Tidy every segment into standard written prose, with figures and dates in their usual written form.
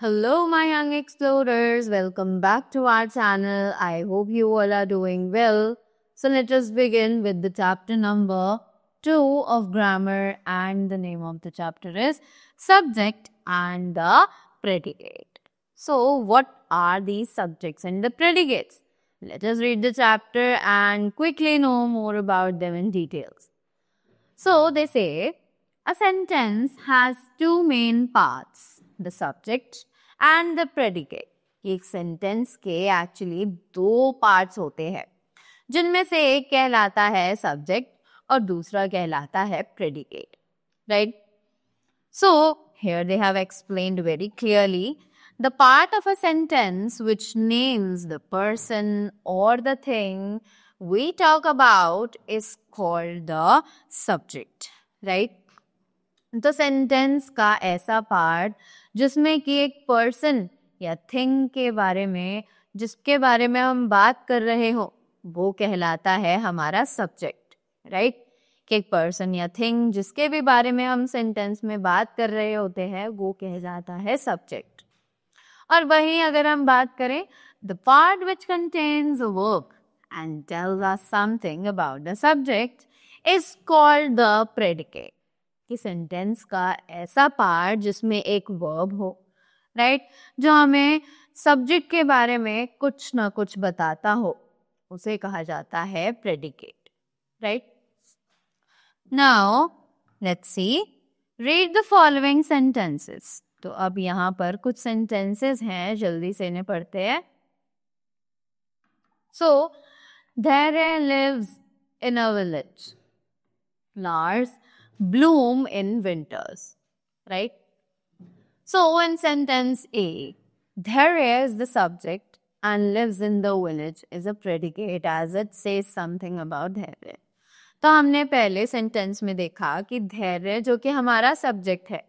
Hello, my young explorers. Welcome back to our channel. I hope you all are doing well. So, let us begin with the chapter number 2 of grammar, and the name of the chapter is Subject and the Predicate. So, what are these subjects and the predicates? Let us read the chapter and quickly know more about them in details. So, they say a sentence has two main parts, the subject and the predicate. एक sentence के actually दो parts होते हैं जिनमें से एक कहलाता है सब्जेक्ट और दूसरा कहलाता है predicate, right? So, here they have explained very clearly the part of a sentence which names the person or the thing we talk about is called the subject, right? तो सेंटेंस का ऐसा part जिसमें कि एक person या thing के बारे में जिसके बारे में हम बात कर रहे हो वो कहलाता है हमारा सब्जेक्ट, राइट? कि एक पर्सन या थिंग जिसके भी बारे में हम सेंटेंस में बात कर रहे होते हैं वो कह जाता है सब्जेक्ट. और वहीं अगर हम बात करें the part which contains a verb and tells us something about the subject is called the predicate. कि सेंटेंस का ऐसा पार्ट जिसमें एक वर्ब हो, राइट, जो हमें सब्जेक्ट के बारे में कुछ ना कुछ बताता हो उसे कहा जाता है predicate, right? Now let's see, read the following sentences. तो अब यहाँ पर कुछ सेंटेंसेस हैं, जल्दी से इन्हें पढ़ते हैं. So Dhairya lives in a village. Flowers bloom in winters, right? So in sentence A, Dharya is the subject and lives in the village is a predicate as it says something about Dharya. तो हमने पहले sentence में देखा कि धैर्य जो कि हमारा सब्जेक्ट है,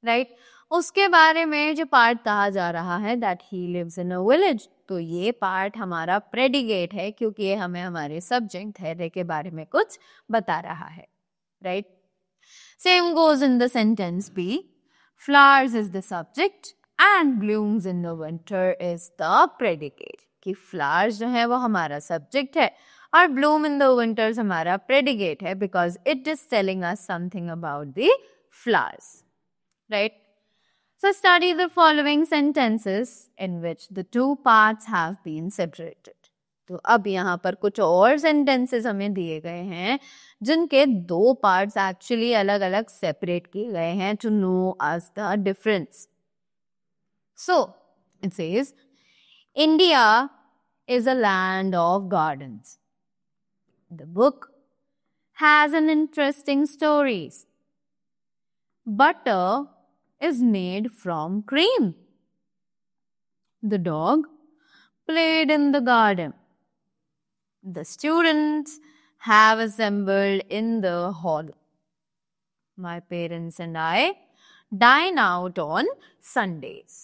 राइट, उसके बारे में जो पार्ट कहा जा रहा है that he lives in a village, तो ये पार्ट हमारा प्रेडिकेट है क्योंकि ये हमें हमारे सब्जेक्ट धैर्य के बारे में कुछ बता रहा है, right? Same goes in the sentence B. Flowers is the subject and blooms in the winter is the predicate. कि flowers जो है वो हमारा subject है और bloom in the winters हमारा predicate है because it is telling us something about the flowers, right? So study the following sentences in which the two parts have been separated. तो अब यहाँ पर कुछ और सेंटेंसेस हमें दिए गए हैं जिनके दो पार्ट्स एक्चुअली अलग अलग सेपरेट किए गए हैं to know us the difference. So it says India is a land of gardens. The book has an interesting stories. Butter is made from cream. The dog played in the garden. The students have assembled in the hall. My parents and I dine out on Sundays.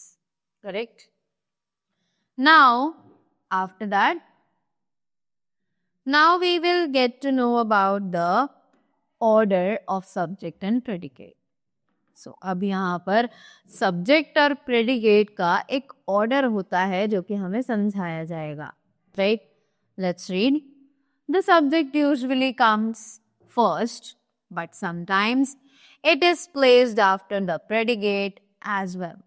Correct? Now, after that, now we will get to know about the order of subject and predicate. So, अब यहाँ पर subject और predicate का एक order होता है जो कि हमें समझाया जाएगा, right? Let's read. The subject usually comes first, but sometimes it is placed after the predicate as well.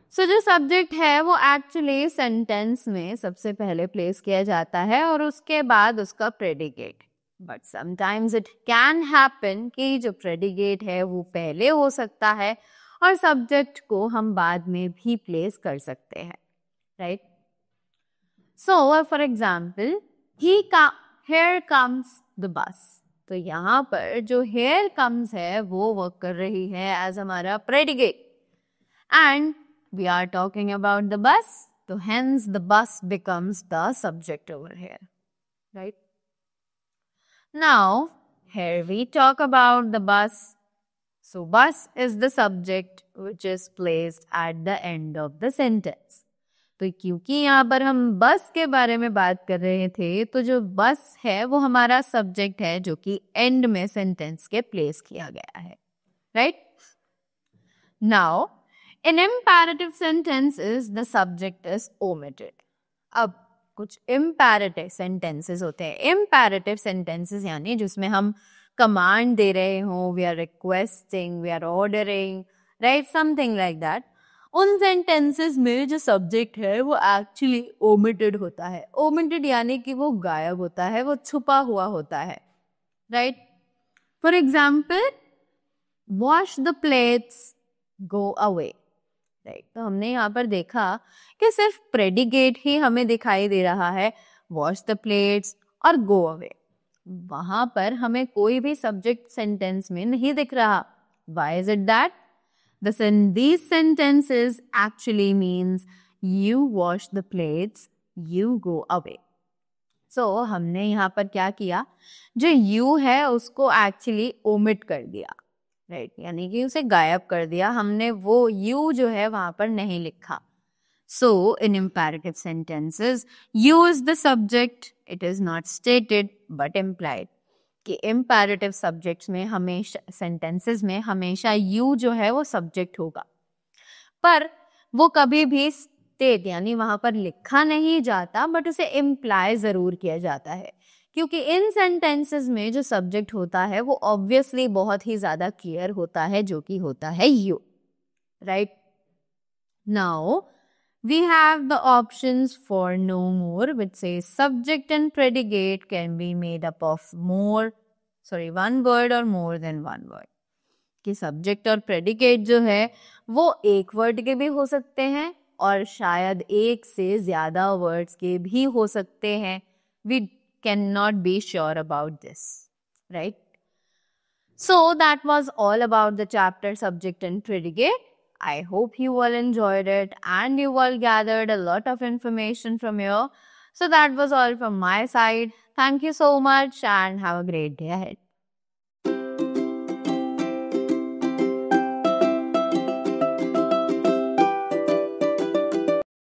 So जो subject है वो actually sentence में सबसे पहले place किया जाता है और उसके बाद उसका predicate. But sometimes it can happen कि जो predicate है वो पहले हो सकता है और subject को हम बाद में भी place कर सकते हैं, right? So for example, here comes the bus. तो यहाँ पर जो here comes है वो वर्क कर रही है as हमारा predicate and we are talking about the bus, तो hence the bus becomes the subject over here, right? Now here we talk about the bus. So bus is the subject which is placed at the end of the sentence. तो क्योंकि यहाँ पर हम बस के बारे में बात कर रहे थे तो जो बस है वो हमारा सब्जेक्ट है जो कि एंड में सेंटेंस के प्लेस किया गया है, right? Now In imperative sentences, the subject is omitted. अब कुछ imperative sentences होते हैं. Imperative sentences यानी जिसमें हम command दे रहे हो, we are requesting, we are ordering, right? Something like that. उन sentences में जो subject है वो actually omitted होता है. Omitted यानी कि वो गायब होता है, वो छुपा हुआ होता है, right? For example, wash the plates, go away. Right तो हमने यहाँ पर देखा कि सिर्फ प्रेडिकेट ही हमें दिखाई दे रहा है, वॉश द प्लेट्स और गो अवे. वहां पर हमें कोई भी सब्जेक्ट सेंटेंस में नहीं दिख रहा. Why is it that? These sentences actually means you wash the plates, you go away. So हमने यहाँ पर क्या किया, जो यू है उसको एक्चुअली ओमिट कर दिया, राइट यानी कि उसे गायब कर दिया. हमने वो यू जो है वहां पर नहीं लिखा. So in imperative sentences you is the subject, it is not stated but implied. कि इम्पेरेटिव सब्जेक्ट्स में हमेशा, सेंटेंसेस में हमेशा यू जो है वो सब्जेक्ट होगा, पर वो कभी भी स्टेट यानी वहां पर लिखा नहीं जाता, बट उसे इम्प्लाई जरूर किया जाता है. क्योंकि इन सेंटेंसेस में जो सब्जेक्ट होता है वो ऑब्वियसली बहुत ही ज्यादा क्लियर होता है, जो कि होता है you, right. Now we have the options for no more which से subject and predicate can be made up of one word और मोर देन वन वर्ड. कि सब्जेक्ट और प्रेडिकेट जो है वो एक वर्ड के भी हो सकते हैं और शायद एक से ज्यादा वर्ड्स के भी हो सकते हैं. We cannot be sure about this, right? So that was all about the chapter subject and predicate. I hope you all enjoyed it and you all gathered a lot of information from here. So that was all from my side. Thank you so much and have a great day ahead.